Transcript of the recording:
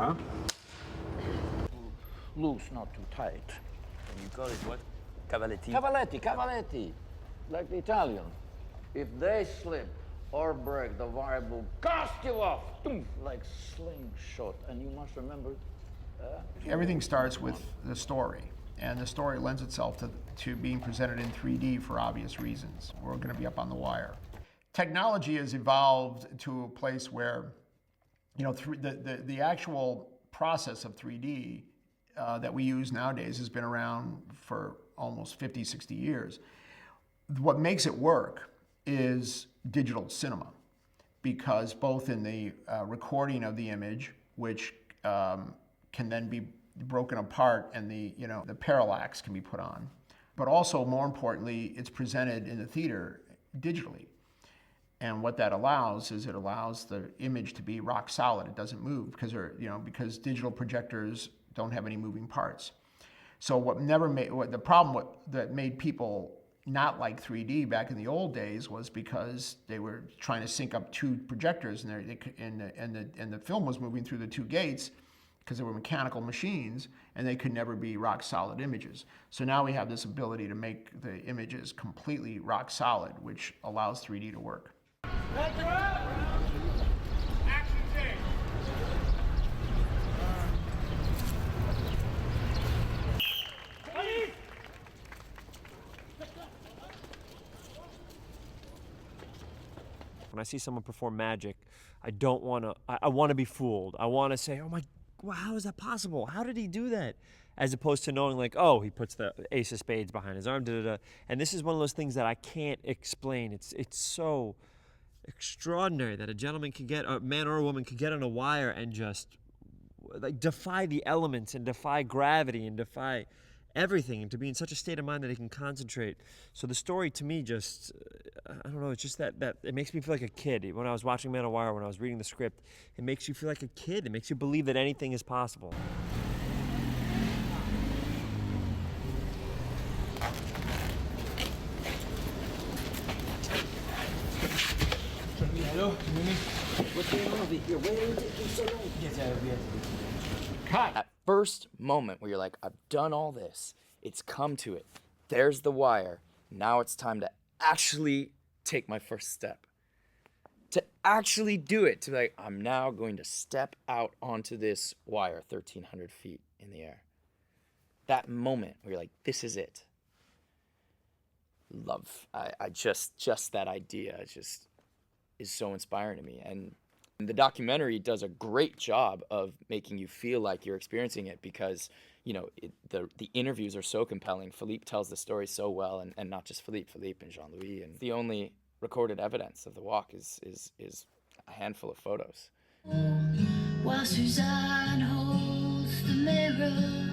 huh? Loose, not too tight. And you call it what? Cavaletti? Cavaletti, like the Italian. If they slip or break, the wire will cast you off, like slingshot. And you must remember. Everything starts with the story, and the story lends itself to being presented in 3D for obvious reasons. We're going to be up on the wire. Technology has evolved to a place where, you know, the actual process of 3D that we use nowadays has been around for almost 50, 60 years. What makes it work is digital cinema, because both in the recording of the image, which can then be broken apart and the parallax can be put on, but also more importantly, it's presented in the theater digitally. And what that allows is it allows the image to be rock solid. It doesn't move because digital projectors don't have any moving parts. So the problem that made people not like 3D back in the old days was because they were trying to sync up two projectors, and the film was moving through the two gates because they were mechanical machines, and they could never be rock solid images. So now we have this ability to make the images completely rock solid, which allows 3D to work. Action take. When I see someone perform magic, I don't want to, I want to be fooled. I want to say, oh my, well, how is that possible? How did he do that? As opposed to knowing like, oh, he puts the ace of spades behind his arm, da-da-da. And this is one of those things that I can't explain. It's so extraordinary that a gentleman can get, a man or a woman can get on a wire and just like defy the elements and defy gravity and defy everything, and to be in such a state of mind that he can concentrate. So the story to me just, I don't know, it's just that it makes me feel like a kid. When I was watching Man on Wire, when I was reading the script, it makes you feel like a kid. It makes you believe that anything is possible. Hello, What's going on over here? Why are you taking so long? Yes, we have to. Cut. That first moment where you're like, I've done all this, it's come to it, there's the wire, now it's time to actually take my first step. To actually do it, to be like, I'm now going to step out onto this wire 1,300 feet in the air. That moment where you're like, this is it. Love, I just that idea is so inspiring to me. And the documentary does a great job of making you feel like you're experiencing it, because the interviews are so compelling. Philippe tells the story so well, and not just Philippe and Jean-Louis. And the only recorded evidence of the walk is a handful of photos. While Suzanne holds the mirror,